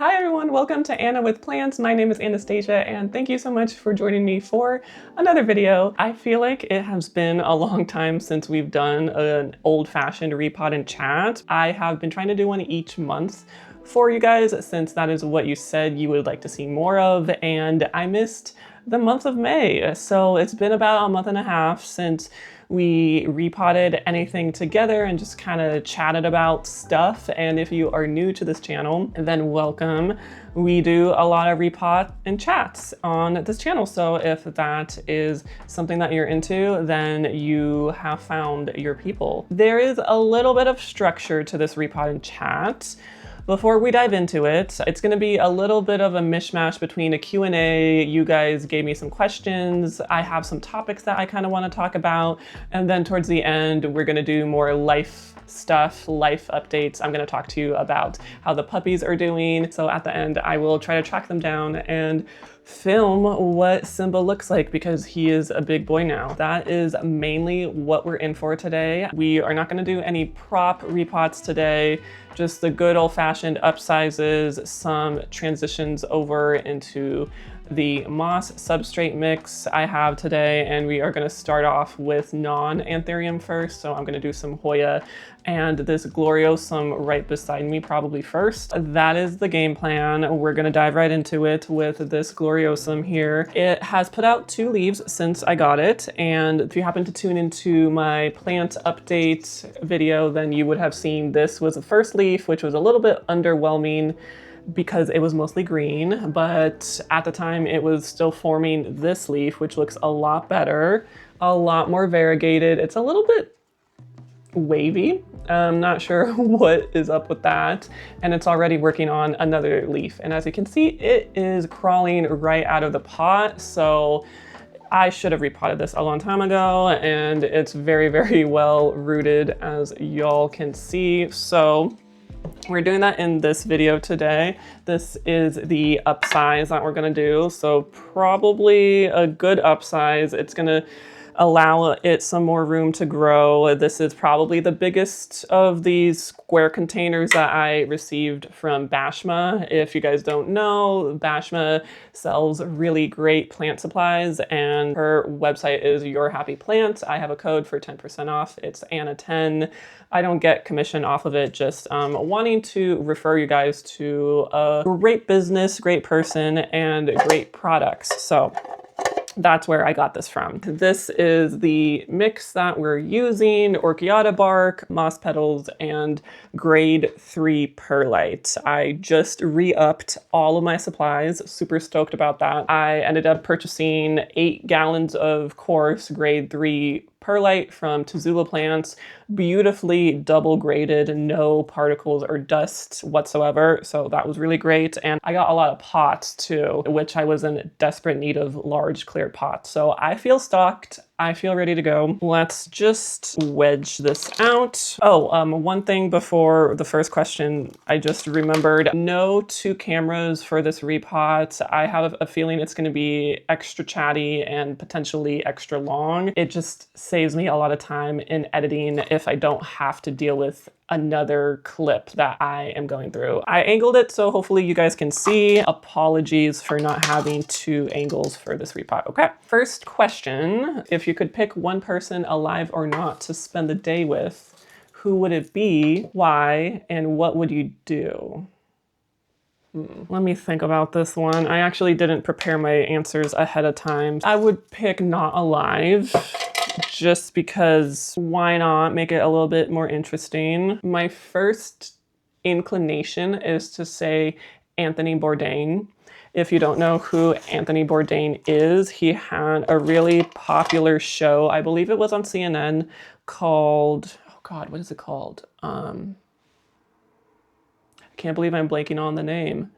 Hi everyone, welcome to Anna with Plants. My name is Anastasia and thank you so much for joining me for another video. I feel like it has been a long time since we've done an old-fashioned repot and chat. I have been trying to do one each month for you guys since that is what you said you would like to see more of, and I missed the month of May. So it's been about a month and a half since we repotted anything together and just kind of chatted about stuff. And if you are new to this channel, then welcome. We do a lot of repot and chats on this channel. So if that is something that you're into, then you have found your people. There is a little bit of structure to this repot and chat. Before we dive into it, it's going to be a little bit of a mishmash between a Q&A. You guys gave me some questions. I have some topics that I kind of want to talk about. And then towards the end, we're going to do more life stuff, life updates. I'm going to talk to you about how the puppies are doing. So at the end, I will try to track them down and film what Simba looks like because he is a big boy now. That is mainly what we're in for today. We are not going to do any prop repots today, just the good old-fashioned upsizes, some transitions over into the moss substrate mix I have today, and we are going to start off with non-anthurium first. So I'm going to do some hoya and this gloriosum right beside me probably first. That is the game plan. We're going to dive right into it with this gloriosum here. It has put out 2 leaves since I got it, and if you happen to tune into my plant update video, then you would have seen this was the first leaf, which was a little bit underwhelming because it was mostly green, but at the time it was still forming this leaf, which looks a lot better, a lot more variegated. It's a little bit wavy. I'm not sure what is up with that. And it's already working on another leaf. And as you can see, it is crawling right out of the pot. So I should have repotted this a long time ago, and it's very, very well rooted, as y'all can see. So we're doing that in this video today. This is the upsize that we're gonna do. So probably a good upsize. It's gonna allow it some more room to grow. This is probably the biggest of these square containers that I received from Bashma. If you guys don't know, Bashma sells really great plant supplies, and her website is Your Happy Plant. I have a code for 10% off. It's Anna10. I don't get commission off of it, just wanting to refer you guys to a great business, great person, and great products. So that's where I got this from. This is the mix that we're using: orchiata bark, moss petals, and grade 3 perlite. I just re-upped all of my supplies. Super stoked about that. I ended up purchasing 8 gallons of coarse grade 3 perlite from Tazula Plants, beautifully double graded, no particles or dust whatsoever. So that was really great. And I got a lot of pots too, which I was in desperate need of large clear pots. So I feel stocked. I feel ready to go. Let's just wedge this out. Oh, one thing before the first question, I just remembered, no 2 cameras for this repot. I have a feeling it's going to be extra chatty and potentially extra long. It just saves me a lot of time in editing if I don't have to deal with another clip that I am going through. I angled it so hopefully you guys can see. Apologies for not having 2 angles for this repot. Okay, first question. If you could pick one person, alive or not, to spend the day with, who would it be, why, and what would you do? Let me think about this one. I actually didn't prepare my answers ahead of time. I would pick not alive, just because why not make it a little bit more interesting. My first inclination is to say Anthony Bourdain. If you don't know who Anthony Bourdain is, he had a really popular show, I believe it was on CNN, called, oh God, what is it called? I can't believe I'm blanking on the name.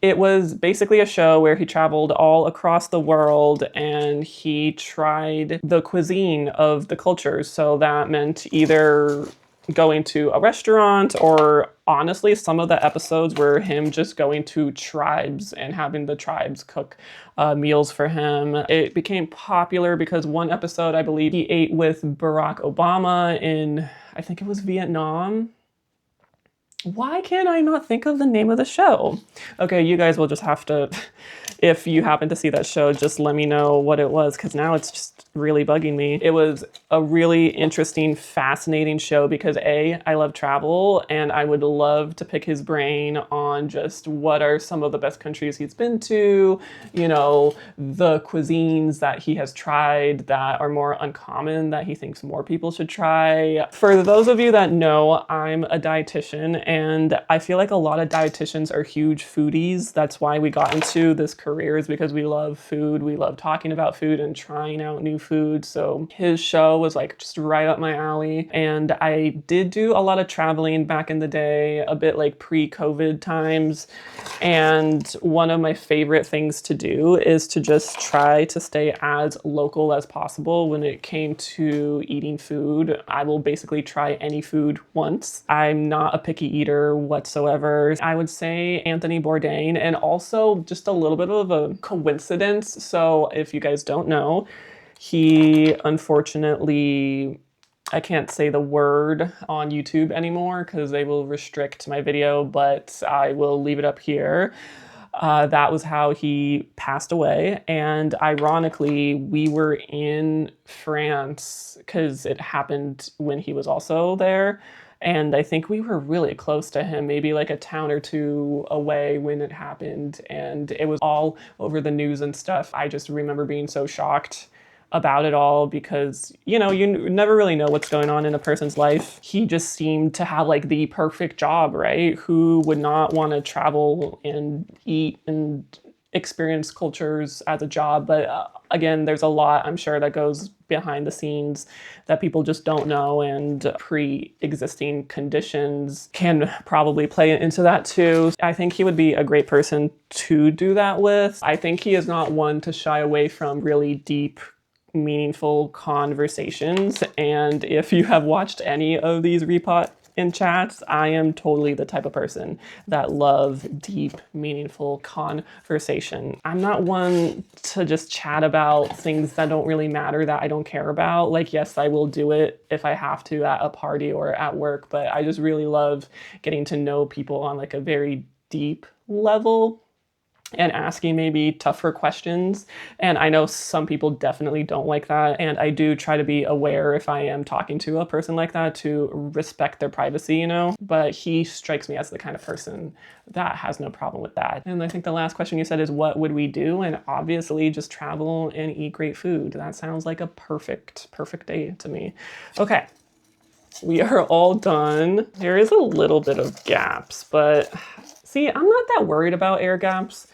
It was basically a show where he traveled all across the world and he tried the cuisine of the cultures. So that meant either going to a restaurant, or honestly, some of the episodes were him just going to tribes and having the tribes cook meals for him. It became popular because one episode, I believe, he ate with Barack Obama in, I think it was Vietnam. Why can't I not think of the name of the show? Okay, you guys will just have to, if you happen to see that show, just let me know what it was, because now it's just really bugging me. It was a really interesting, fascinating show because A, I love travel, and I would love to pick his brain on just what are some of the best countries he's been to, you know, the cuisines that he has tried that are more uncommon that he thinks more people should try. For those of you that know, I'm a dietitian, and I feel like a lot of dietitians are huge foodies. That's why we got into this career, is because we love food. We love talking about food and trying out new food. So his show was like just right up my alley. And I did do a lot of traveling back in the day, a bit like pre-COVID times. And one of my favorite things to do is to just try to stay as local as possible when it came to eating food. I will basically try any food once. I'm not a picky eater whatsoever. I would say Anthony Bourdain, and also just a little bit of a coincidence. So if you guys don't know, he unfortunately, I can't say the word on YouTube anymore because they will restrict my video, but I will leave it up here. That was how he passed away. And ironically, we were in France because it happened when he was also there. And I think we were really close to him, maybe like a town or two away when it happened. And it was all over the news and stuff. I just remember being so shocked about it all because, you know, you never really know what's going on in a person's life. He just seemed to have like the perfect job, right? Who would not want to travel and eat and experience cultures as a job? But again, there's a lot, I'm sure, that goes behind the scenes that people just don't know, and pre-existing conditions can probably play into that too. I think he would be a great person to do that with. I think he is not one to shy away from really deep, meaningful conversations. And if you have watched any of these repot in chats, I am totally the type of person that love deep, meaningful conversation. I'm not one to just chat about things that don't really matter, that I don't care about. Like, yes, I will do it if I have to at a party or at work, but I just really love getting to know people on like a very deep level and asking maybe tougher questions. And I know some people definitely don't like that. And I do try to be aware if I am talking to a person like that to respect their privacy, you know? But he strikes me as the kind of person that has no problem with that. And I think the last question you said is, what would we do? And obviously just travel and eat great food. That sounds like a perfect day to me. Okay. We are all done. There is a little bit of gaps, but see, I'm not that worried about air gaps.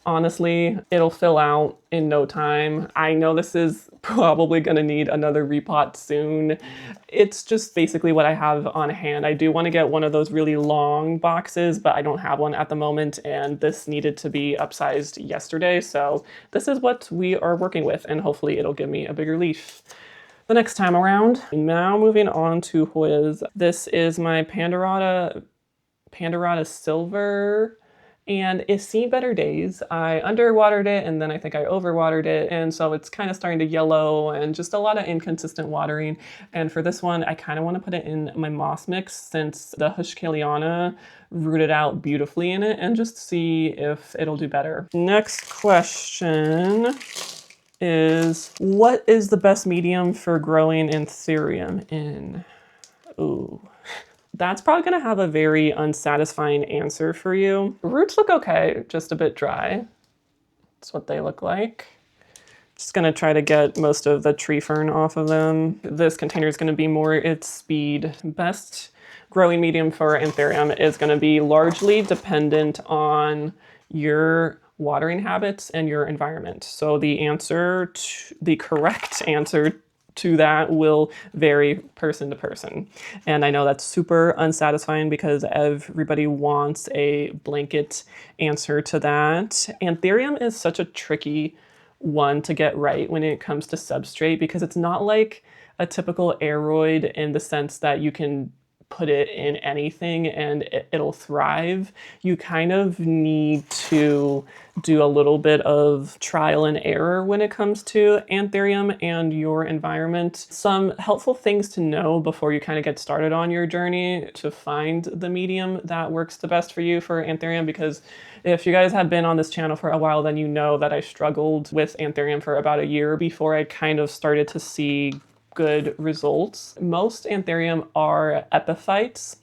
Honestly, it'll fill out in no time. I know this is probably gonna need another repot soon. It's just basically what I have on hand. I do want to get one of those really long boxes, but I don't have one at the moment, and this needed to be upsized yesterday. So this is what we are working with, and hopefully it'll give me a bigger leaf the next time around. Now moving on to Hoyas. This is my Pandorata Silver, and it's seen better days. I underwatered it, and then I think I overwatered it, and so it's kind of starting to yellow and just a lot of inconsistent watering. And for this one, I kind of want to put it in my moss mix since the Hushkeliana rooted out beautifully in it, and just see if it'll do better. Next question is, what is the best medium for growing anthurium in? Ooh. That's probably gonna have a very unsatisfying answer for you. Roots look okay, just a bit dry. That's what they look like. Just gonna try to get most of the tree fern off of them. This container is gonna be more its speed. Best growing medium for anthurium is gonna be largely dependent on your watering habits and your environment. So the correct answer to that will vary person to person. And I know that's super unsatisfying because everybody wants a blanket answer to that. Anthurium is such a tricky one to get right when it comes to substrate because it's not like a typical aroid in the sense that you can put it in anything and it'll thrive. You kind of need to do a little bit of trial and error when it comes to anthurium and your environment. Some helpful things to know before you kind of get started on your journey to find the medium that works the best for you for anthurium, because if you guys have been on this channel for a while, then you know that I struggled with anthurium for about a year before I kind of started to see good results. Most anthurium are epiphytes,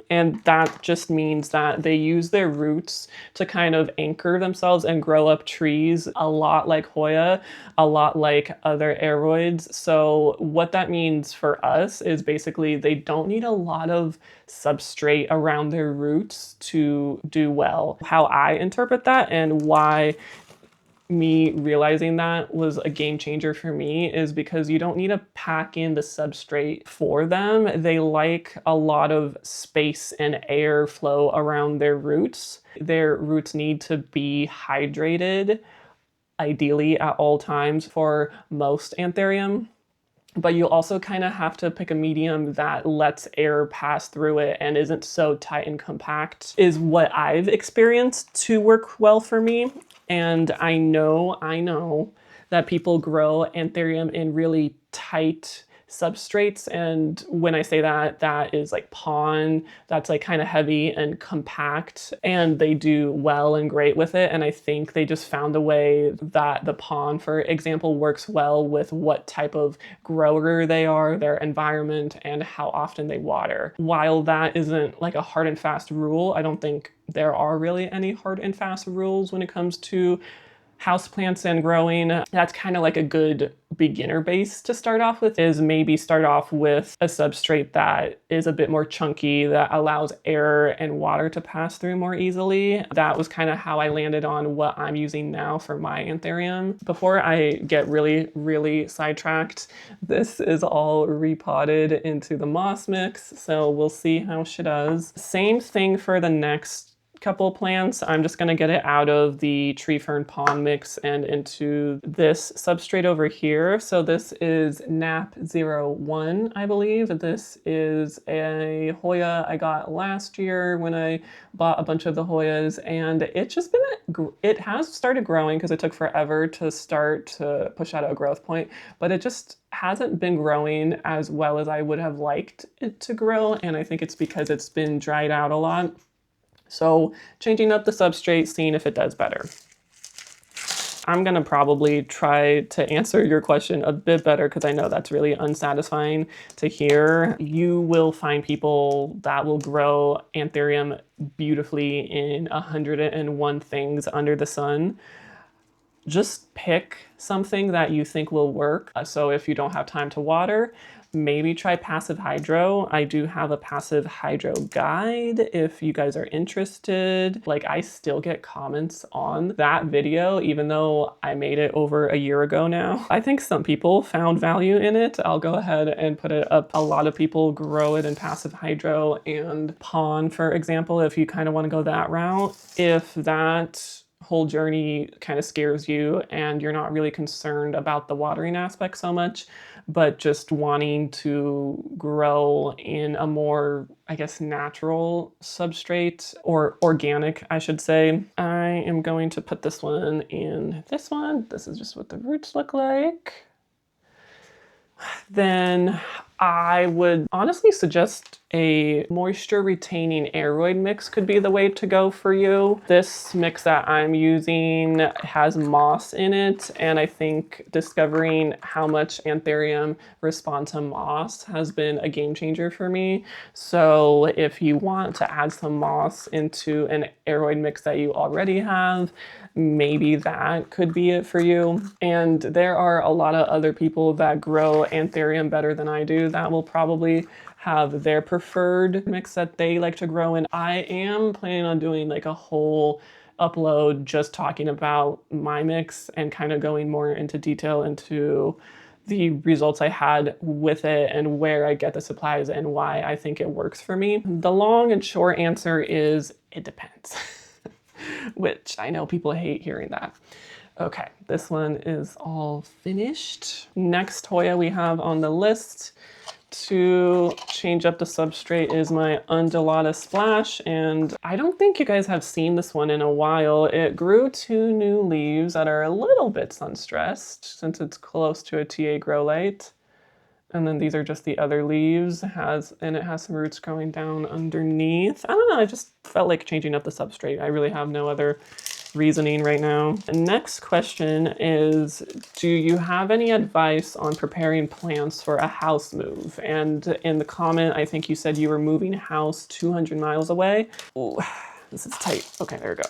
and that just means that they use their roots to kind of anchor themselves and grow up trees, a lot like hoya, a lot like other aroids. So what that means for us is basically they don't need a lot of substrate around their roots to do well. How I interpret that and why me realizing that was a game changer for me is because you don't need to pack in the substrate for them. They like a lot of space and air flow around their roots. Their roots need to be hydrated, ideally at all times for most anthurium. But you also kind of have to pick a medium that lets air pass through it and isn't so tight and compact, is what I've experienced to work well for me. And I know that people grow anthurium in really tight substrates. And when I say that, that is like pon, that's like kind of heavy and compact, and they do well and great with it. And I think they just found a way that the pon, for example, works well with what type of grower they are, their environment, and how often they water. While that isn't like a hard and fast rule, I don't think there are really any hard and fast rules when it comes to houseplants and growing. That's kind of like a good beginner base to start off with, is maybe start off with a substrate that is a bit more chunky, that allows air and water to pass through more easily. That was kind of how I landed on what I'm using now for my anthurium. Before I get really sidetracked, this is all repotted into the moss mix, so we'll see how she does. Same thing for the next couple plants. I'm just going to get it out of the tree fern pond mix and into this substrate over here. So this is NAP01, I believe. This is a hoya I got last year when I bought a bunch of the hoyas, and it has started growing because it took forever to start to push out a growth point, but it just hasn't been growing as well as I would have liked it to grow. And I think it's because it's been dried out a lot. So changing up the substrate, seeing if it does better. I'm gonna probably try to answer your question a bit better because I know that's really unsatisfying to hear. You will find people that will grow anthurium beautifully in 101 things under the sun. Just pick something that you think will work. So if you don't have time to water, maybe try passive hydro. I do have a passive hydro guide if you guys are interested. Like, I still get comments on that video, even though I made it over a year ago now. I think some people found value in it. I'll go ahead and put it up. A lot of people grow it in passive hydro and pon, for example, if you kind of want to go that route. If that whole journey kind of scares you and you're not really concerned about the watering aspect so much, but just wanting to grow in a more, I guess, natural substrate, or organic, I should say, I am going to put this one in this one. This is just what the roots look like. Then I would honestly suggest a moisture retaining aroid mix could be the way to go for you. This mix that I'm using has moss in it, and I think discovering how much anthurium respond to moss has been a game changer for me. So if you want to add some moss into an aroid mix that you already have, maybe that could be it for you. And there are a lot of other people that grow anthurium better than I do that will probably have their preferred mix that they like to grow in. I am planning on doing like a whole upload just talking about my mix and kind of going more into detail into the results I had with it and where I get the supplies and why I think it works for me. The long and short answer is it depends. Which I know people hate hearing that. Okay, this one is all finished. Next hoya we have on the list to change up the substrate is my undulata splash, and I don't think you guys have seen this one in a while. It grew 2 new leaves that are a little bit sun-stressed since it's close to a TA grow light. And then these are just the other leaves, and it has some roots growing down underneath. I don't know, I just felt like changing up the substrate. I really have no other reasoning right now. The next question is, do you have any advice on preparing plants for a house move? And in the comment, I think you said you were moving house 200 miles away. Ooh, this is tight. Okay, there we go.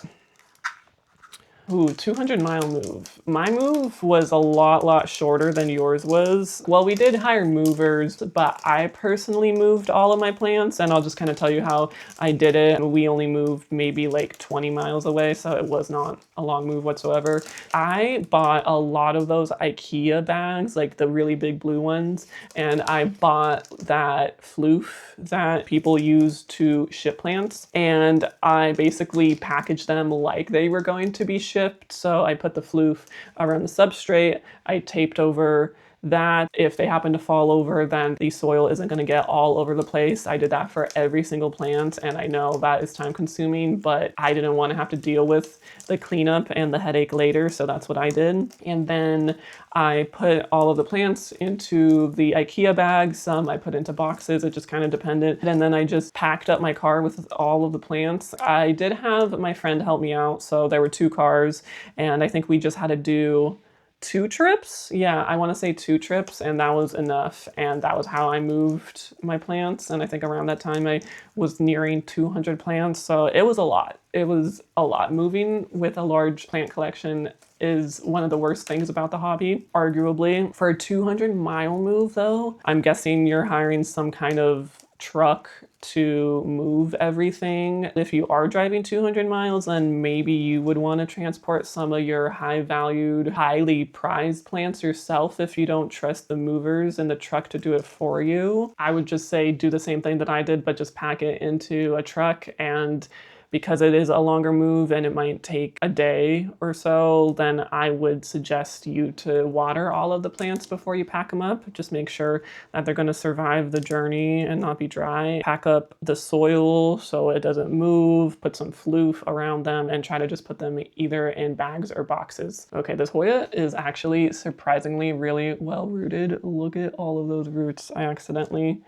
Ooh, 200-mile move. My move was a lot shorter than yours was. Well, we did hire movers, but I personally moved all of my plants, and I'll just kind of tell you how I did it. We only moved maybe like 20 miles away, so it was not a long move whatsoever. I bought a lot of those IKEA bags, like the really big blue ones, and I bought that floof that people use to ship plants, and I basically packaged them like they were going to be shipped. So I put the floof around the substrate, I taped over that. If they happen to fall over, then the soil isn't going to get all over the place. I did that for every single plant, and I know that is time consuming, but I didn't want to have to deal with the cleanup and the headache later, so that's what I did. And then I put all of the plants into the IKEA bags. Some I put into boxes, it just kind of depended. And then I just packed up my car with all of the plants. I did have my friend help me out, so there were 2 cars, and I think we just had to do 2 trips. Yeah, I want to say 2 trips, and that was enough. And that was how I moved my plants. And I think around that time I was nearing 200 plants. So it was a lot. It was a lot. Moving with a large plant collection is one of the worst things about the hobby, arguably. For a 200-mile move though, I'm guessing you're hiring some kind of truck to move everything. If you are driving 200 miles, then maybe you would want to transport some of your high-valued, highly prized plants yourself if you don't trust the movers in the truck to do it for you. I would just say do the same thing that I did, but just pack it into a truck. And because it is a longer move and it might take a day or so, then I would suggest you to water all of the plants before you pack them up. Just make sure that they're going to survive the journey and not be dry. Pack up the soil so it doesn't move, put some floof around them, and try to just put them either in bags or boxes. Okay, this Hoya is actually surprisingly really well rooted. Look at all of those roots. I accidentally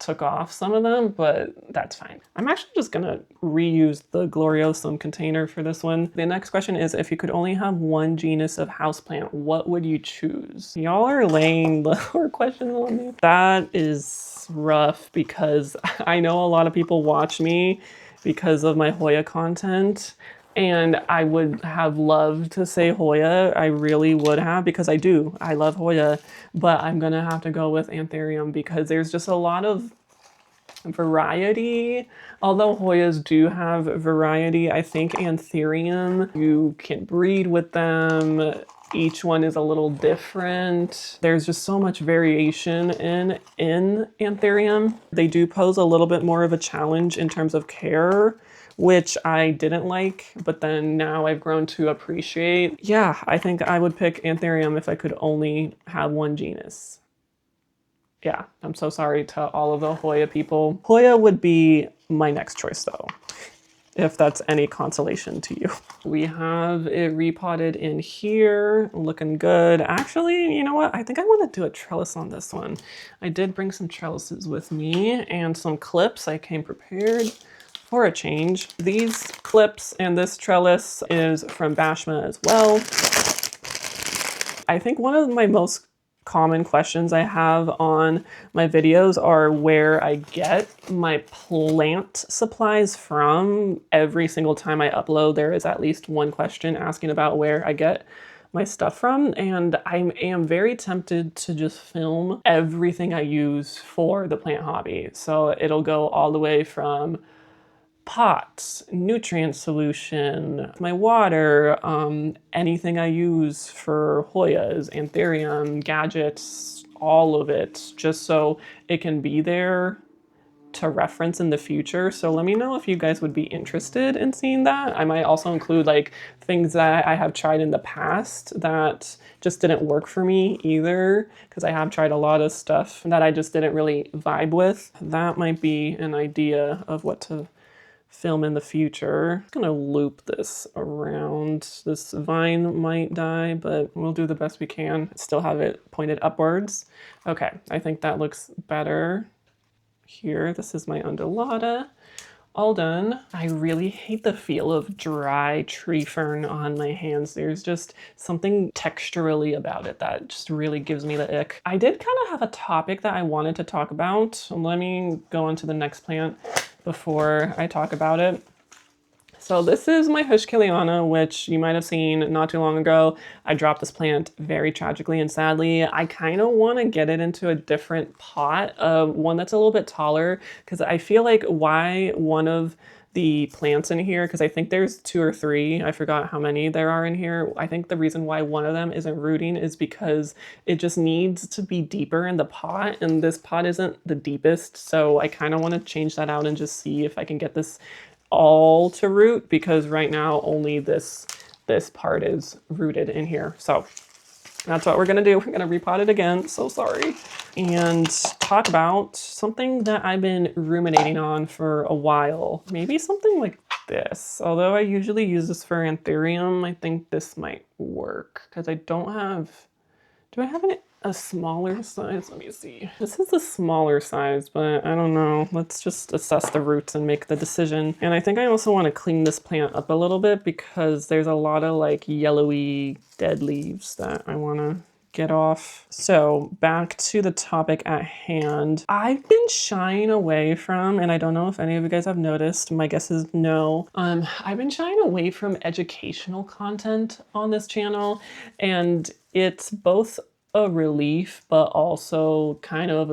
took off some of them, but that's fine. I'm actually just gonna reuse the Gloriosum container for this one. The next question is, if you could only have one genus of houseplant, what would you choose? Y'all are laying lower questions on me. That is rough because I know a lot of people watch me because of my Hoya content. And I would have loved to say Hoya. I really would have, because I do. I love Hoya, but I'm gonna have to go with anthurium because there's just a lot of variety. Although Hoyas do have variety, I think anthurium, you can breed with them. Each one is a little different. There's just so much variation in anthurium. They do pose a little bit more of a challenge in terms of care, which I didn't like, but then now I've grown to appreciate. Yeah, I think I would pick anthurium if I could only have one genus. Yeah, I'm so sorry to all of the Hoya people. Hoya would be my next choice though, if that's any consolation to you. We have it repotted in here, looking good. Actually, you know what? I think I want to do a trellis on this one. I did bring some trellises with me and some clips. I came prepared for a change. These clips and this trellis is from Bashma as well. I think one of my most common questions I have on my videos are where I get my plant supplies from. Every single time I upload, there is at least one question asking about where I get my stuff from, and I am very tempted to just film everything I use for the plant hobby. So it'll go all the way from pots, nutrient solution, my water, anything I use for Hoyas, anthurium, gadgets, all of it, just so it can be there to reference in the future. So let me know if you guys would be interested in seeing that. I might also include like things that I have tried in the past that just didn't work for me either, because I have tried a lot of stuff that I just didn't really vibe with. That might be an idea of what to film in the future. I'm gonna loop this around. This vine might die, but we'll do the best we can. Still have it pointed upwards. Okay, I think that looks better here. This is my undulata. All done. I really hate the feel of dry tree fern on my hands. There's just something texturally about it that just really gives me the ick. I did kind of have a topic that I wanted to talk about. Let me go on to the next plant before I talk about it. So this is my Hushkiliana, which you might have seen not too long ago. I dropped this plant very tragically and sadly. I kind of want to get it into a different pot, one that's a little bit taller, because I feel like why one of the plants in here, because I think there's 2 or 3, I forgot how many there are in here. I think the reason why one of them isn't rooting is because it just needs to be deeper in the pot, and this pot isn't the deepest. So I kind of want to change that out and just see if I can get this all to root, because right now only this part is rooted in here. So that's what we're gonna do. We're gonna repot it again, so sorry, and talk about something that I've been ruminating on for a while. Maybe something like this. Although I usually use this for anthurium, I think this might work because I don't have, do I have a smaller size? Let me see. This is a smaller size, but I don't know. Let's just assess the roots and make the decision. And I think I also want to clean this plant up a little bit because there's a lot of like yellowy dead leaves that I want to get off. So back to the topic at hand. I've been shying away from, and I don't know if any of you guys have noticed, my guess is no. I've been shying away from educational content on this channel, and it's both a relief, but also kind of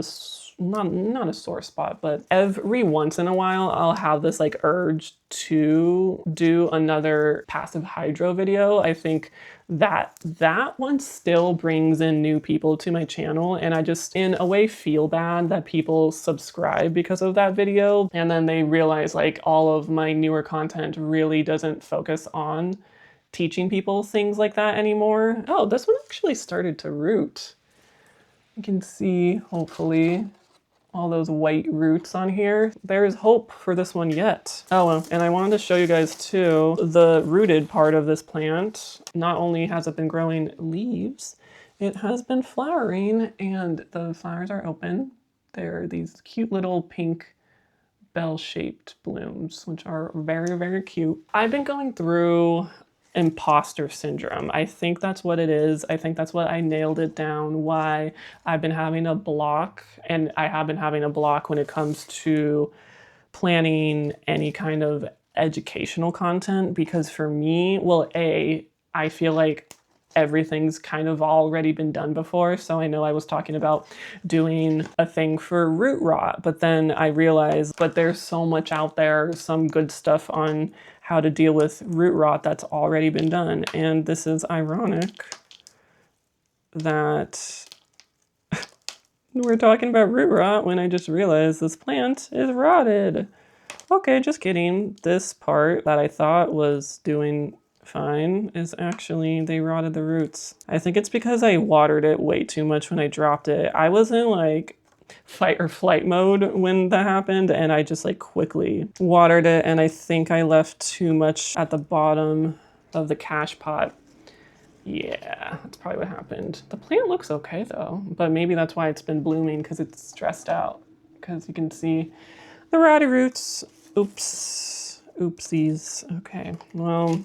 not a sore spot, but every once in a while I'll have this like urge to do another passive hydro video. I think that one still brings in new people to my channel, and I just in a way feel bad that people subscribe because of that video and then they realize like all of my newer content really doesn't focus on teaching people things like that anymore. Oh, this one actually started to root. You can see, hopefully, all those white roots on here. There's hope for this one yet. Oh, and I wanted to show you guys too, the rooted part of this plant. Not only has it been growing leaves, it has been flowering, and the flowers are open. They're these cute little pink bell-shaped blooms, which are very, very cute. I've been going through imposter syndrome. I think that's what it is. I think that's what I nailed it down, why I've been having a block, and I have been having a block when it comes to planning any kind of educational content, because for me, well, I feel like everything's kind of already been done before. So I know I was talking about doing a thing for root rot, but then I realized, but there's so much out there, some good stuff on how to deal with root rot that's already been done. And this is ironic that we're talking about root rot when I just realized this plant is rotted. Okay, just kidding. This part that I thought was doing fine is actually, they rotted the roots. I think it's because I watered it way too much when I dropped it. I was in like fight or flight mode when that happened, and I just like quickly watered it, and I think I left too much at the bottom of the cache pot. Yeah, that's probably what happened. The plant looks okay though, but maybe that's why it's been blooming, because it's stressed out, because you can see the rotty roots. Oops, oopsies. Okay, well,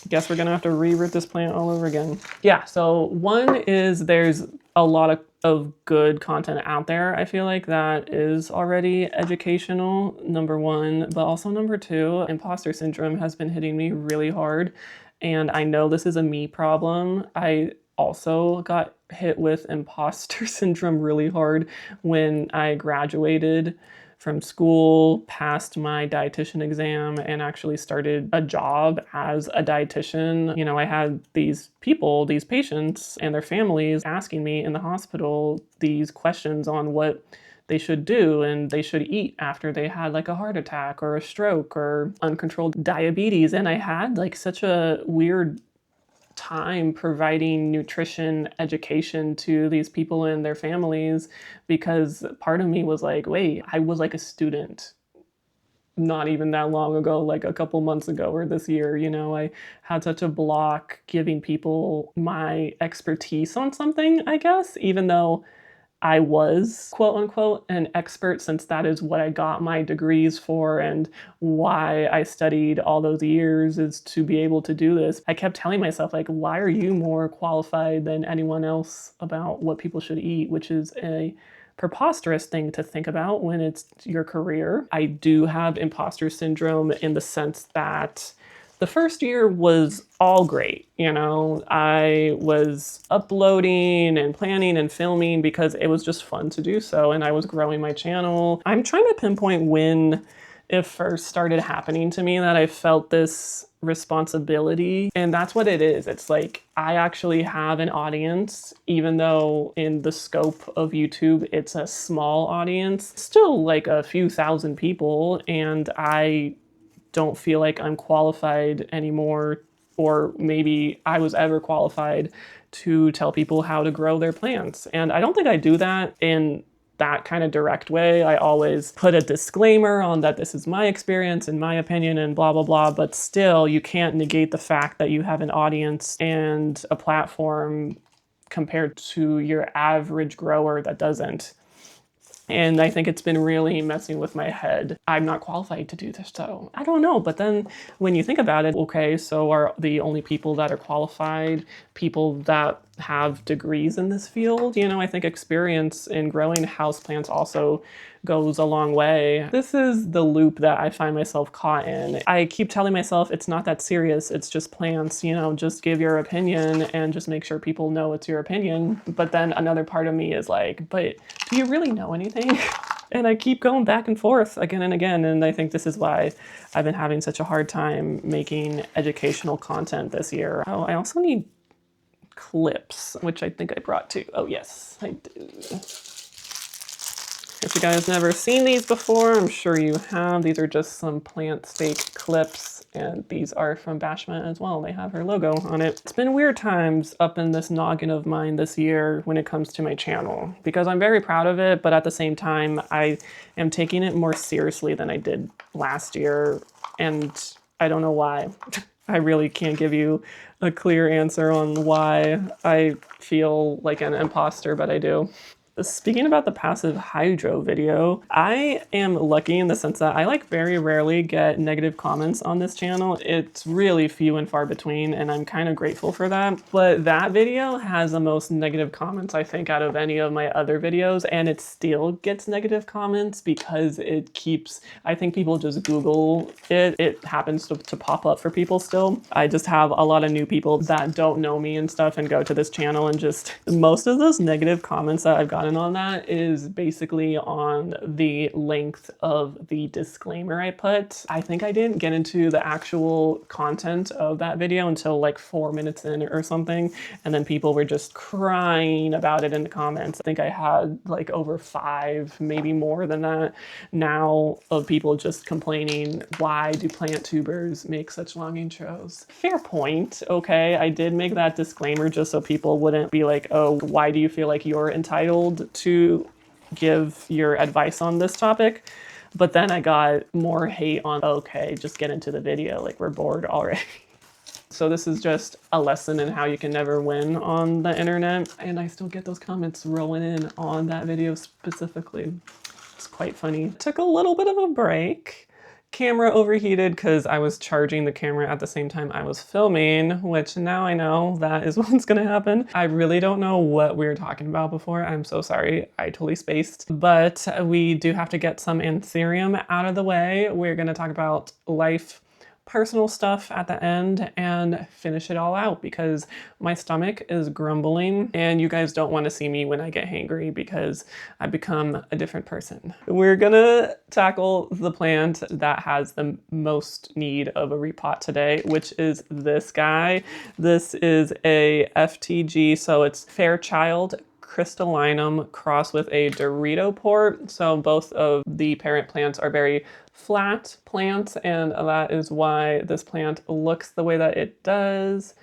guess we're gonna have to reroot this plant all over again. Yeah, so one is there's a lot of good content out there, I feel like, that is already educational, number one, but also number two, imposter syndrome has been hitting me really hard. And I know this is a me problem. I also got hit with imposter syndrome really hard when I graduated from school, passed my dietitian exam, and actually started a job as a dietitian. You know, I had these people, these patients and their families asking me in the hospital these questions on what they should do and they should eat after they had like a heart attack or a stroke or uncontrolled diabetes. And I had like such a weird time providing nutrition education to these people and their families, because part of me was like, wait, I was like a student not even that long ago, like a couple months ago or this year, you know, I had such a block giving people my expertise on something, I guess, even though I was quote unquote an expert, since that is what I got my degrees for and why I studied all those years, is to be able to do this. I kept telling myself, like, why are you more qualified than anyone else about what people should eat, which is a preposterous thing to think about when it's your career. I do have imposter syndrome in the sense that the first year was all great. You know, I was uploading and planning and filming because it was just fun to do so, and I was growing my channel. I'm trying to pinpoint when it first started happening to me that I felt this responsibility, and that's what it is. It's like I actually have an audience, even though in the scope of YouTube it's a small audience, still like a few thousand people, and I don't feel like I'm qualified anymore, or maybe I was ever qualified to tell people how to grow their plants. And I don't think I do that in that kind of direct way. I always put a disclaimer on that this is my experience and my opinion and blah, blah, blah, but still you can't negate the fact that you have an audience and a platform compared to your average grower that doesn't. And I think it's been really messing with my head. I'm not qualified to do this, so I don't know. But then when you think about it, okay, so are the only people that are qualified people that have degrees in this field? You know, I think experience in growing houseplants also goes a long way. This is the loop that I find myself caught in. I keep telling myself it's not that serious, it's just plants, you know, just give your opinion and just make sure people know it's your opinion. But then another part of me is like, but do you really know anything? And I keep going back and forth again and again. And I think this is why I've been having such a hard time making educational content this year. Oh, I also need clips, which I think I brought too. Oh yes, I do. If you guys never seen these before, I'm sure you have. These are just some plant stake clips, and these are from Bashma as well. They have her logo on it. It's been weird times up in this noggin of mine this year when it comes to my channel, because I'm very proud of it, but at the same time, I am taking it more seriously than I did last year, and I don't know why. I really can't give you a clear answer on why I feel like an imposter, but I do. Speaking about the passive hydro video, I am lucky in the sense that I like very rarely get negative comments on this channel. It's really few and far between, and I'm kind of grateful for that. But that video has the most negative comments, I think, out of any of my other videos, and it still gets negative comments because it keeps, I think people just Google it. It happens to pop up for people still. I just have a lot of new people that don't know me and stuff and go to this channel, and just most of those negative comments that I've gotten on that is basically on the length of the disclaimer I put. I think I didn't get into the actual content of that video until like 4 minutes in or something, and then people were just crying about it in the comments. I think I had like over 5, maybe more than that now, of people just complaining, why do plant tubers make such long intros? Fair point, okay, I did make that disclaimer just so people wouldn't be like, oh, why do you feel like you're entitled to give your advice on this topic? But then I got more hate on, okay, just get into the video, like we're bored already. So this is just a lesson in how you can never win on the internet, and I still get those comments rolling in on that video specifically. It's quite funny. Took a little bit of a break. Camera overheated because I was charging the camera at the same time I was filming, which now I know that is what's gonna happen. I really don't know what we were talking about before. I'm so sorry, I totally spaced. But we do have to get some anthurium out of the way. We're gonna talk about life, personal stuff at the end, and finish it all out because my stomach is grumbling and you guys don't want to see me when I get hangry because I become a different person. We're gonna tackle the plant that has the most need of a repot today, which is this guy. This is a FTG, so it's Fairchild crystallinum crossed with a Dorito port. So both of the parent plants are very flat plants, and that is why this plant looks the way that it does.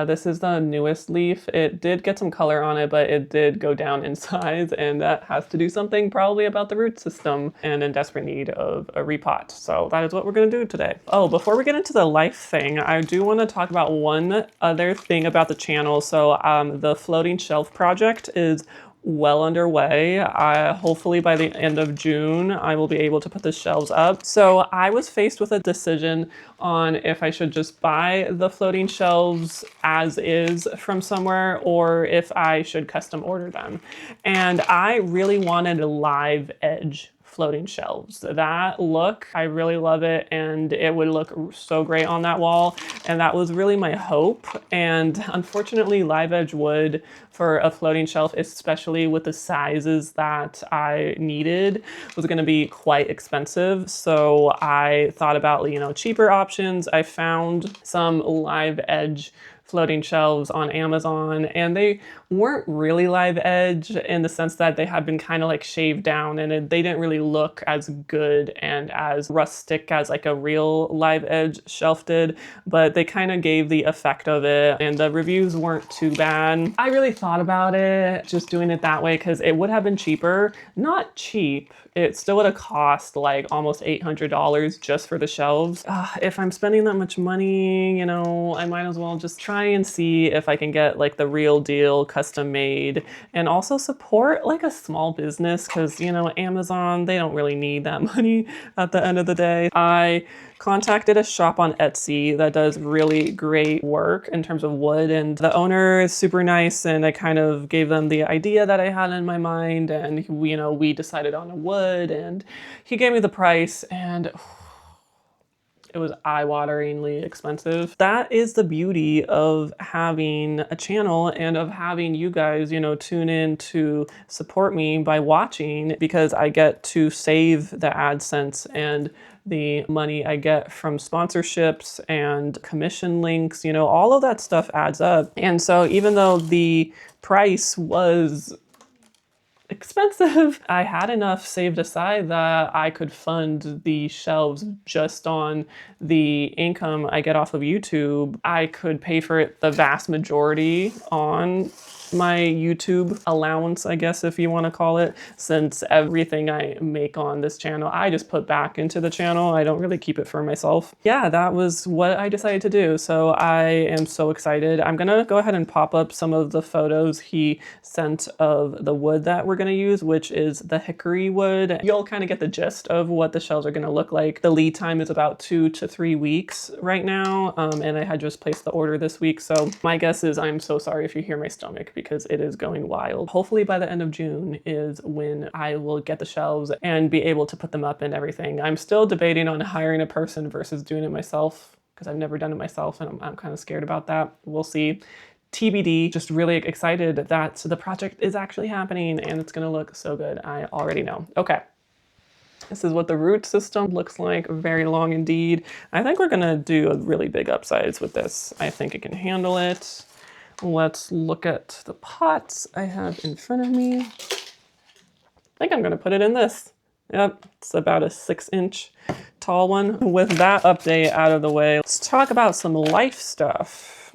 This is the newest leaf. It did get some color on it, but it did go down in size, and that has to do something probably about the root system and in desperate need of a repot. So that is what we're gonna do today. Oh, before we get into the life thing, I do wanna talk about one other thing about the channel. So the floating shelf project is well underway. Hopefully by the end of June, I will be able to put the shelves up. So I was faced with a decision on if I should just buy the floating shelves as is from somewhere or if I should custom order them. And I really wanted a live edge floating shelves. That look, I really love it, and it would look so great on that wall, and that was really my hope. And unfortunately, live edge wood for a floating shelf, especially with the sizes that I needed, was going to be quite expensive. So I thought about, you know, cheaper options. I found some live edge floating shelves on Amazon, and they weren't really live edge in the sense that they had been kind of like shaved down, and they didn't really look as good and as rustic as like a real live edge shelf did, but they kind of gave the effect of it, and the reviews weren't too bad. I really thought about it, just doing it that way, because it would have been cheaper. Not cheap. It still would have cost like almost $800 just for the shelves. If I'm spending that much money, you know, I might as well just try and see if I can get like the real deal, custom made, and also support like a small business, because, you know, Amazon, they don't really need that money at the end of the day. I contacted a shop on Etsy that does really great work in terms of wood, and the owner is super nice, and I kind of gave them the idea that I had in my mind, and you know, we decided on a wood, and he gave me the price, and it was eye-wateringly expensive. That is the beauty of having a channel and of having you guys, you know, tune in to support me by watching, because I get to save the AdSense and the money I get from sponsorships and commission links, you know, all of that stuff adds up. And so even though the price was expensive, I had enough saved aside that I could fund the shelves just on the income I get off of YouTube. I could pay for it the vast majority on my YouTube allowance, I guess, if you want to call it, since everything I make on this channel, I just put back into the channel. I don't really keep it for myself. Yeah, that was what I decided to do. So I am so excited. I'm gonna go ahead and pop up some of the photos he sent of the wood that we're gonna use, which is the hickory wood. You'll kind of get the gist of what the shelves are gonna look like. The lead time is about 2 to 3 weeks right now, and I had just placed the order this week. So my guess is, I'm so sorry if you hear my stomach, because it is going wild. Hopefully by the end of June is when I will get the shelves and be able to put them up and everything. I'm still debating on hiring a person versus doing it myself, because I've never done it myself, and I'm kind of scared about that. We'll see. TBD. Just really excited that the project is actually happening, and it's gonna look so good. I already know. Okay. This is what the root system looks like. Very long indeed. I think we're gonna do a really big upsize with this. I think it can handle it. Let's look at the pots I have in front of me. I think I'm gonna put it in this. Yep, it's about a 6-inch tall one. With that update out of the way, let's talk about some life stuff.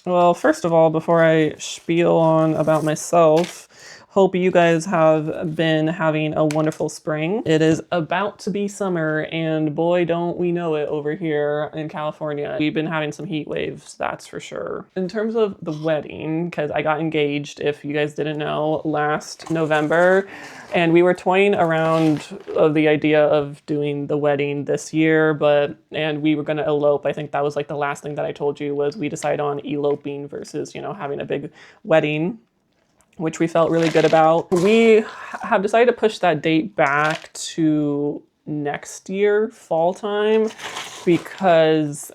Well, first of all, before I spiel on about myself, hope you guys have been having a wonderful spring. It is about to be summer, and boy, don't we know it over here in California. We've been having some heat waves, that's for sure. In terms of the wedding, because I got engaged, if you guys didn't know, last November, and we were toying around the idea of doing the wedding this year, and we were gonna elope. I think that was like the last thing that I told you, was we decided on eloping versus, you know, having a big wedding, which we felt really good about. We have decided to push that date back to next year, fall time, because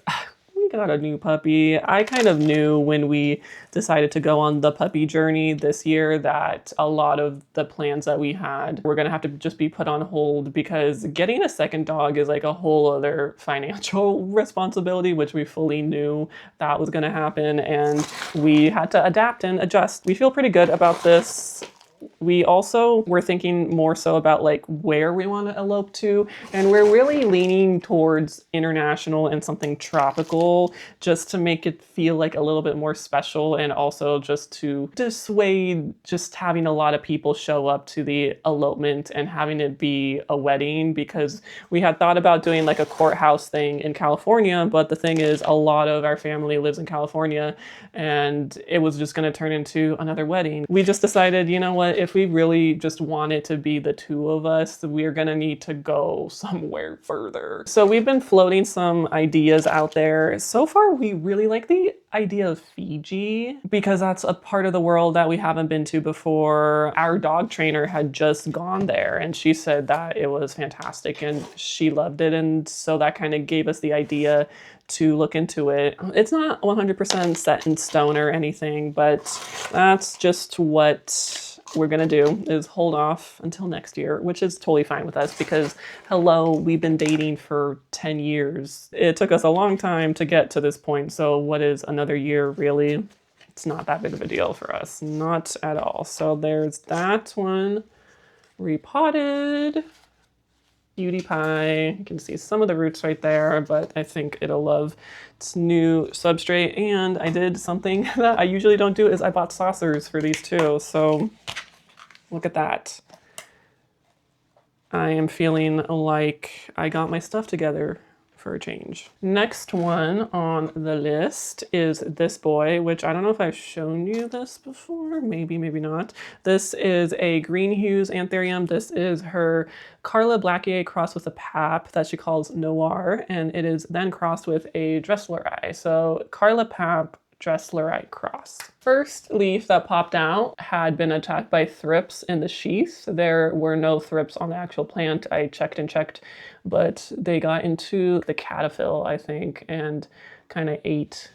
we got a new puppy. I kind of knew when we decided to go on the puppy journey this year that a lot of the plans that we had were gonna have to just be put on hold, because getting a second dog is like a whole other financial responsibility, which we fully knew that was gonna happen, and we had to adapt and adjust. We feel pretty good about this. We also were thinking more so about like where we want to elope to, and we're really leaning towards international and something tropical, just to make it feel like a little bit more special, and also just to dissuade just having a lot of people show up to the elopement and having it be a wedding, because we had thought about doing like a courthouse thing in California, but the thing is a lot of our family lives in California and it was just going to turn into another wedding. We just decided, you know what, if we really just want it to be the two of us, we're gonna need to go somewhere further. So we've been floating some ideas out there. So far, we really like the idea of Fiji, because that's a part of the world that we haven't been to before. Our dog trainer had just gone there and she said that it was fantastic and she loved it. And so that kind of gave us the idea to look into it. It's not 100% set in stone or anything, but that's just what we're gonna do, is hold off until next year, which is totally fine with us because hello, we've been dating for 10 years. It took us a long time to get to this point. So what is another year really? It's not that big of a deal for us, not at all. So there's that one, repotted. Beauty pie. You can see some of the roots right there, but I think it'll love its new substrate. And I did something that I usually don't do, is I bought saucers for these too. So look at that. I am feeling like I got my stuff together for a change. Next one on the list is this boy, which I don't know if I've shown you this before, maybe, maybe not. This is a green hues anthurium. This is her Carla Blackier crossed with a pap that she calls Noir, and it is then crossed with a Dressleri. So Carla pap, Dressleri cross. First leaf that popped out had been attacked by thrips in the sheath. There were no thrips on the actual plant. I checked and checked, but they got into the cataphyll, I think, and kind of ate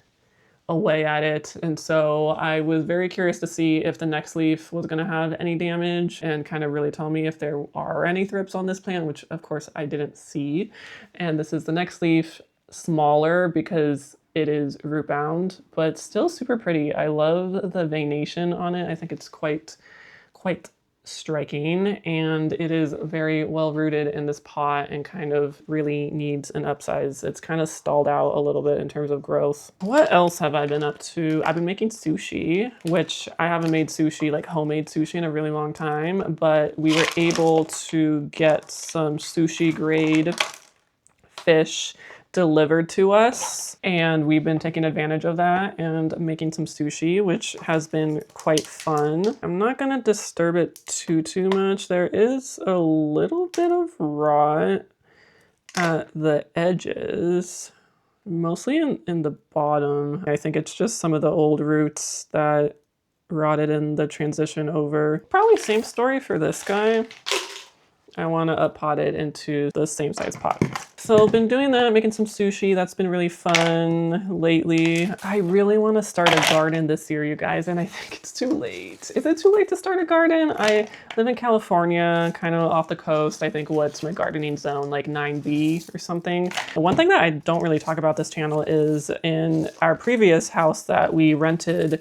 away at it. And so I was very curious to see if the next leaf was going to have any damage and kind of really tell me if there are any thrips on this plant, which of course I didn't see. And this is the next leaf, smaller because it is root bound, but still super pretty. I love the veination on it. I think it's quite striking, and it is very well rooted in this pot and kind of really needs an upsize. It's kind of stalled out a little bit in terms of growth. What else have I been up to? I've been making sushi, which I haven't made sushi, like homemade sushi, in a really long time, but we were able to get some sushi grade fish delivered to us, and we've been taking advantage of that and making some sushi, which has been quite fun. I'm not gonna disturb it too much. There is a little bit of rot at the edges, mostly in the bottom. I think it's just some of the old roots that rotted in the transition over. Probably same story for this guy. I want to pot it into the same size pot. So I've been doing that, making some sushi. That's been really fun lately. I really want to start a garden this year, you guys, and I think it's too late. Is it too late to start a garden? I live in California, kind of off the coast. I think what's my gardening zone, like 9B or something. One thing that I don't really talk about this channel is in our previous house that we rented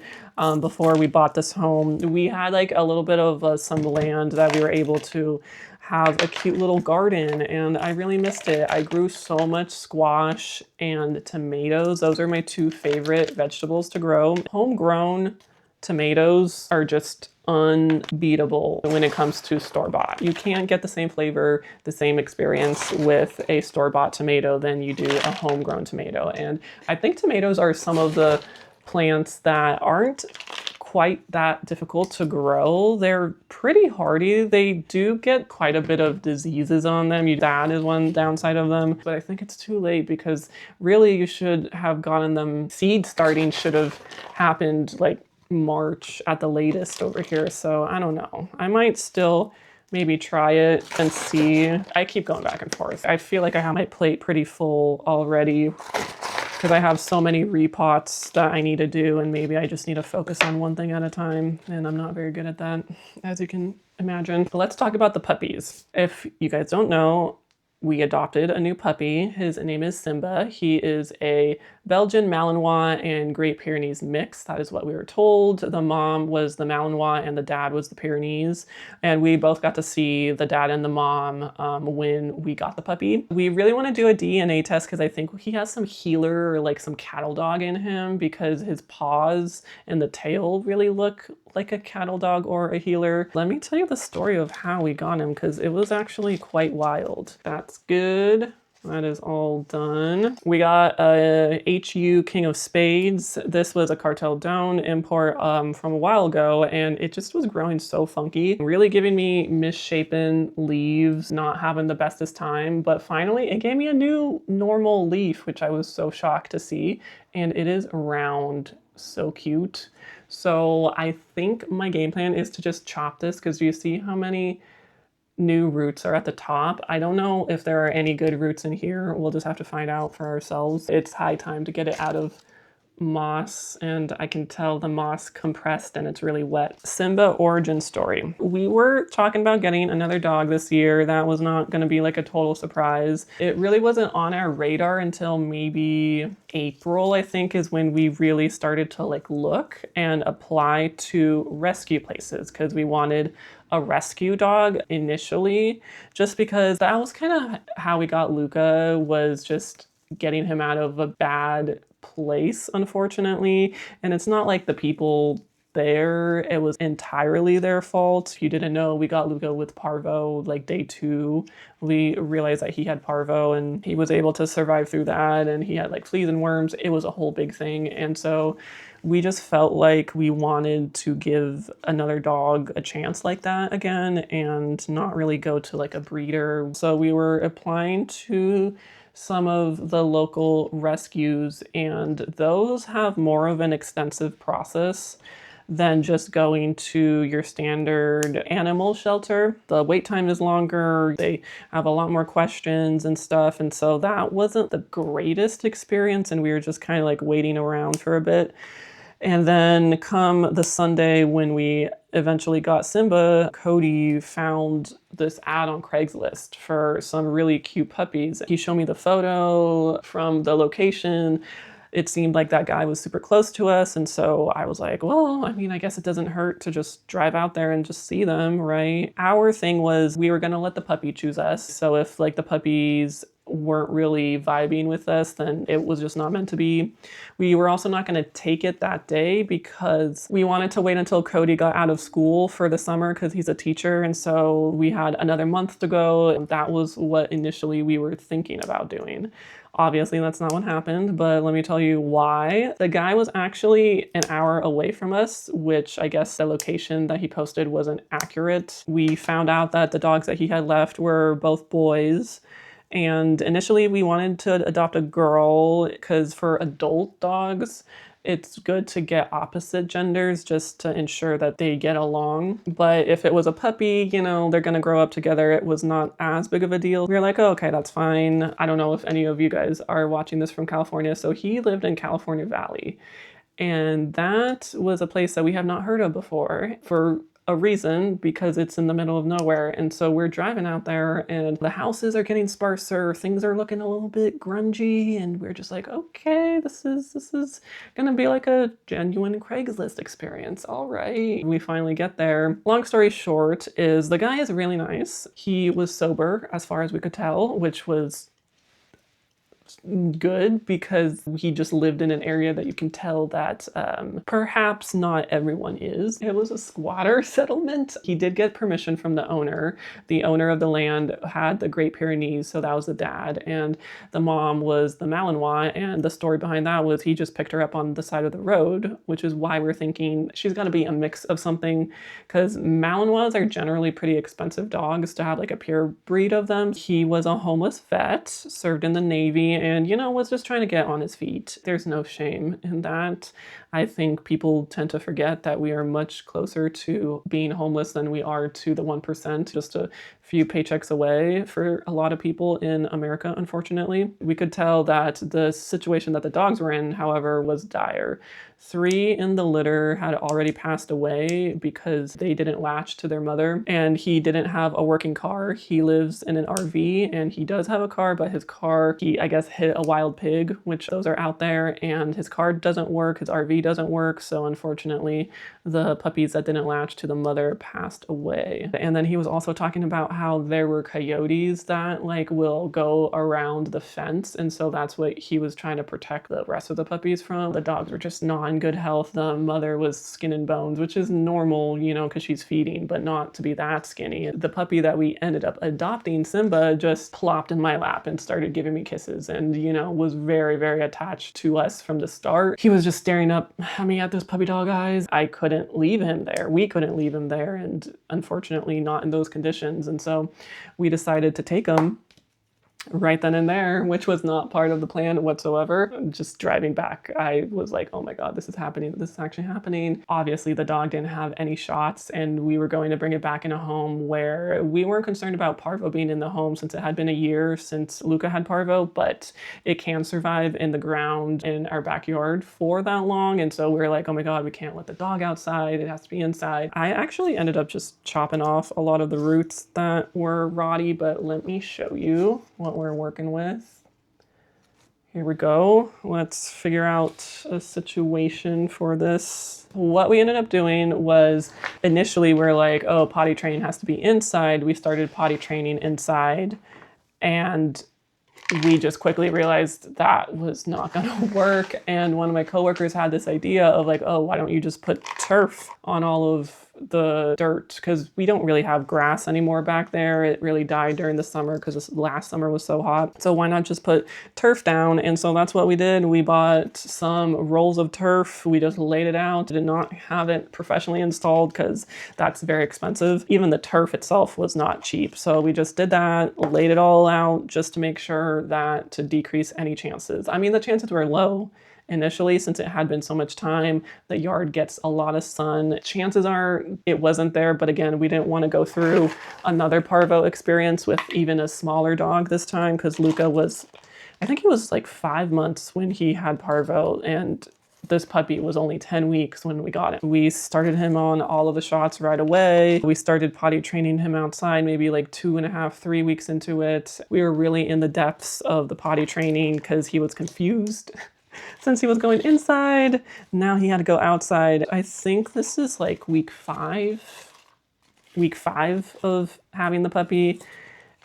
before we bought this home, we had like a little bit of some land that we were able to have a cute little garden, and I really missed it. I grew so much squash and tomatoes. Those are my two favorite vegetables to grow. Homegrown tomatoes are just unbeatable when it comes to store-bought. You can't get the same flavor, the same experience with a store-bought tomato than you do a homegrown tomato. And I think tomatoes are some of the plants that aren't quite that difficult to grow. They're pretty hardy. They do get quite a bit of diseases on them. That is one downside of them, but I think it's too late because really you should have gotten them. Seed starting should have happened like March at the latest over here. So I don't know. I might still maybe try it and see. I keep going back and forth. I feel like I have my plate pretty full already because I have so many repots that I need to do, and maybe I just need to focus on one thing at a time, and I'm not very good at that, as you can imagine. But let's talk about the puppies. If you guys don't know, we adopted a new puppy. His name is Simba. He is a Belgian Malinois and Great Pyrenees mix. That is what we were told. The mom was the Malinois and the dad was the Pyrenees. And we both got to see the dad and the mom when we got the puppy. We really want to do a DNA test because I think he has some healer or like some cattle dog in him, because his paws and the tail really look like a cattle dog or a healer. Let me tell you the story of how we got him, because it was actually quite wild. That's good. That is all done. We got a HU King of Spades. This was a Cartel Down import from a while ago, and it just was growing so funky, really giving me misshapen leaves, not having the bestest time, but finally it gave me a new normal leaf, which I was so shocked to see, and it is round. So cute. So I think my game plan is to just chop this, because do you see how many new roots are at the top? I don't know if there are any good roots in here. We'll just have to find out for ourselves. It's high time to get it out of moss, and I can tell the moss compressed and it's really wet. Simba origin story. We were talking about getting another dog this year. That was not going to be like a total surprise. It really wasn't on our radar until maybe April, I think, is when we really started to like look and apply to rescue places, because we wanted a rescue dog initially, just because that was kind of how we got Luca, was just getting him out of a bad place, unfortunately. And it's not like the people there, it was entirely their fault. If you didn't know, we got Luca with parvo like day 2. We realized that he had parvo and he was able to survive through that, and he had like fleas and worms. It was a whole big thing. And so we just felt like we wanted to give another dog a chance like that again, and not really go to like a breeder. So we were applying to some of the local rescues, and those have more of an extensive process than just going to your standard animal shelter. The wait time is longer, they have a lot more questions and stuff, and so that wasn't the greatest experience, and we were just kind of like waiting around for a bit. And then come the Sunday when we eventually got Simba, Cody found this ad on Craigslist for some really cute puppies. He showed me the photo from the location. It seemed like that guy was super close to us, and so I was like, well, I mean, I guess it doesn't hurt to just drive out there and just see them, right? Our thing was we were gonna let the puppy choose us. So if like the puppies weren't really vibing with us, then it was just not meant to be. We were also not going to take it that day because we wanted to wait until Cody got out of school for the summer, because he's a teacher, and so we had another month to go, and that was what initially we were thinking about doing. Obviously, that's not what happened, but let me tell you why. The guy was actually an hour away from us, which I guess the location that he posted wasn't accurate. We found out that the dogs that he had left were both boys. And initially we wanted to adopt a girl, because for adult dogs, it's good to get opposite genders just to ensure that they get along. But if it was a puppy, you know, they're gonna grow up together. It was not as big of a deal. We were like, oh, okay, that's fine. I don't know if any of you guys are watching this from California. So he lived in California Valley. And that was a place that we have not heard of before for a reason, because it's in the middle of nowhere. And so we're driving out there and the houses are getting sparser, things are looking a little bit grungy, and we're just like, okay, this is gonna be like a genuine Craigslist experience. All right. We finally get there. Long story short is the guy is really nice. He was sober as far as we could tell, which was good, because he just lived in an area that you can tell that perhaps not everyone is. It was a squatter settlement. He did get permission from the owner. The owner of the land had the Great Pyrenees, so that was the dad, and the mom was the Malinois, and the story behind that was he just picked her up on the side of the road, which is why we're thinking she's got to be a mix of something, because Malinois are generally pretty expensive dogs to have like a pure breed of them. He was a homeless vet, served in the Navy, and, you know, was just trying to get on his feet. There's no shame in that. I think people tend to forget that we are much closer to being homeless than we are to the 1%. Just a few paychecks away for a lot of people in America, unfortunately. We could tell that the situation that the dogs were in, however, was dire. 3 in the litter had already passed away because they didn't latch to their mother, and he didn't have a working car. He lives in an RV, and he does have a car, but his car, he, I guess, hit a wild pig, which those are out there, and his car doesn't work, his RV doesn't work, so unfortunately, the puppies that didn't latch to the mother passed away. And then he was also talking about how there were coyotes that like will go around the fence, and so that's what he was trying to protect the rest of the puppies from. The dogs were just not in good health. The mother was skin and bones, which is normal, you know, because she's feeding, but not to be that skinny. The puppy that we ended up adopting, Simba, just plopped in my lap and started giving me kisses and, you know, was very, very attached to us from the start. He was just staring up at me at those puppy dog eyes. I couldn't leave him there. We couldn't leave him there, and unfortunately not in those conditions. And so we decided to take him right then and there, which was not part of the plan whatsoever. Just driving back, I was like, oh my God, this is happening. This is actually happening. Obviously, the dog didn't have any shots, and we were going to bring it back in a home where we weren't concerned about parvo being in the home since it had been a year since Luca had parvo, but it can survive in the ground in our backyard for that long. And so we were like, oh my God, we can't let the dog outside. It has to be inside. I actually ended up just chopping off a lot of the roots that were rotty, but let me show you what we're working with. Here we go. Let's figure out a situation for this. What we ended up doing was initially we're like, oh, potty training has to be inside. We started potty training inside, and we just quickly realized that was not going to work. And one of my coworkers had this idea of like, oh, why don't you just put turf on all of the dirt, because we don't really have grass anymore back there. It really died during the summer because this last summer was so hot. So why not just put turf down? And so that's what we did. We bought some rolls of turf. We just laid it out. Did not have it professionally installed because that's very expensive. Even the turf itself was not cheap. So we just did that, laid it all out just to make sure that to decrease any chances. I mean, the chances were low initially, since it had been so much time. The yard gets a lot of sun. Chances are it wasn't there, but again, we didn't want to go through another parvo experience with even a smaller dog this time, because Luca was, I think he was like 5 months when he had parvo, and this puppy was only 10 weeks when we got him. We started him on all of the shots right away. We started potty training him outside maybe like 2.5, 3 weeks into it. We were really in the depths of the potty training because he was confused. Since he was going inside, now he had to go outside. I think this is like week five of having the puppy,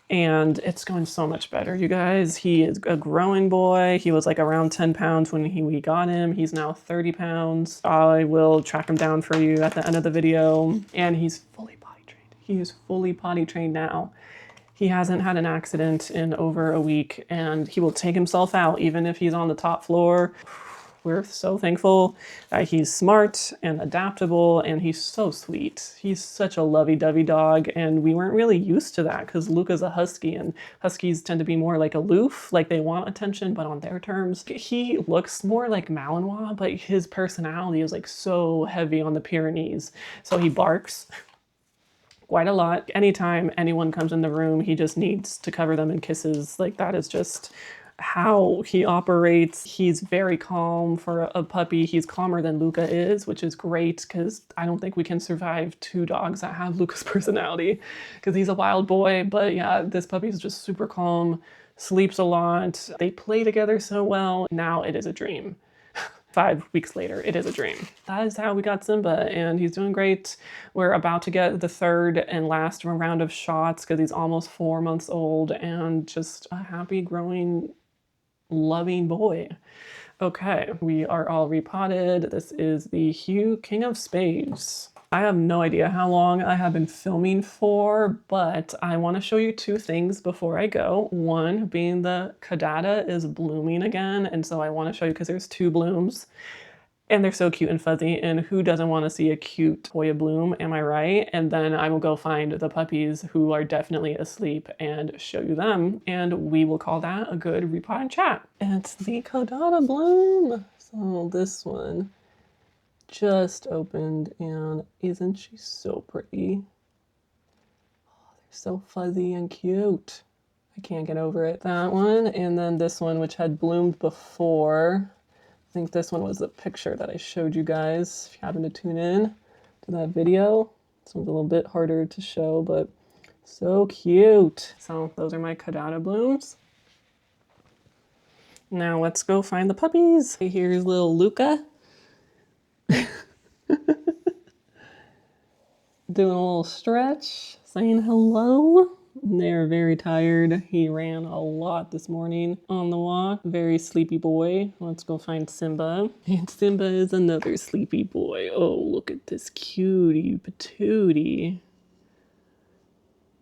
and it's going so much better, you guys. He is a growing boy. He was like around 10 pounds when we got him. He's now 30 pounds. I will track him down for you at the end of the video, and he's fully potty trained. He is fully potty trained now. He hasn't had an accident in over a week, and he will take himself out even if he's on the top floor. We're so thankful that he's smart and adaptable, and he's so sweet. He's such a lovey-dovey dog, and we weren't really used to that because Luca's a husky, and huskies tend to be more like aloof, like they want attention, but on their terms. He looks more like Malinois, but his personality is like so heavy on the Pyrenees. So he barks quite a lot. Anytime anyone comes in the room, he just needs to cover them in kisses. Like, that is just how he operates. He's very calm for a puppy. He's calmer than Luca is, which is great because I don't think we can survive 2 dogs that have Luca's personality because he's a wild boy. But yeah, this puppy is just super calm, sleeps a lot. They play together so well. Now it is a dream. 5 weeks later, it is a dream. That is how we got Simba, and he's doing great. We're about to get the 3rd and last round of shots because he's almost 4 months old and just a happy, growing, loving boy. Okay, we are all repotted. This is the Hue King of Spades. I have no idea how long I have been filming for, but I want to show you 2 things before I go. One being the caudata is blooming again, and so I want to show you because there's 2 blooms, and they're so cute and fuzzy, and who doesn't want to see a cute hoya bloom, am I right? And then I will go find the puppies who are definitely asleep and show you them, and we will call that a good repot and chat. And it's the caudata bloom. So this one just opened, and isn't she so pretty? Oh, they're So fuzzy and cute. I can't get over it. That one, and then this one, which had bloomed before. I think this one was the picture that I showed you guys, if you happen to tune in to that video. This one's a little bit harder to show, but so cute. So those are my caudata blooms. Now let's go find the puppies. Here's little Luca. Doing a little stretch, saying hello. They're very tired. He ran a lot this morning on the walk. Very sleepy boy. Let's go find Simba. And Simba is another sleepy boy. Oh, look at this cutie patootie.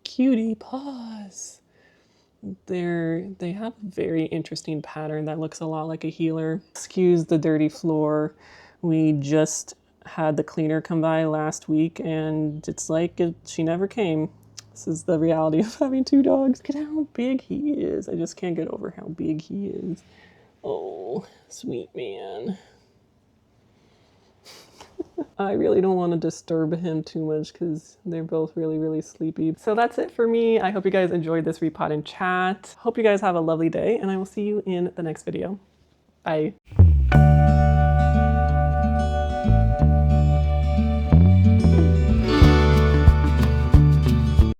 Cutie paws. They have a very interesting pattern that looks a lot like a healer. Excuse the dirty floor. We just had the cleaner come by last week and it's like she never came. This is the reality of having two dogs. Look at how big he is. I just can't get over how big he is. Oh, sweet man. I really don't want to disturb him too much because they're both really, really sleepy. So that's it for me. I hope you guys enjoyed this repot and chat. Hope you guys have a lovely day and I will see you in the next video. Bye.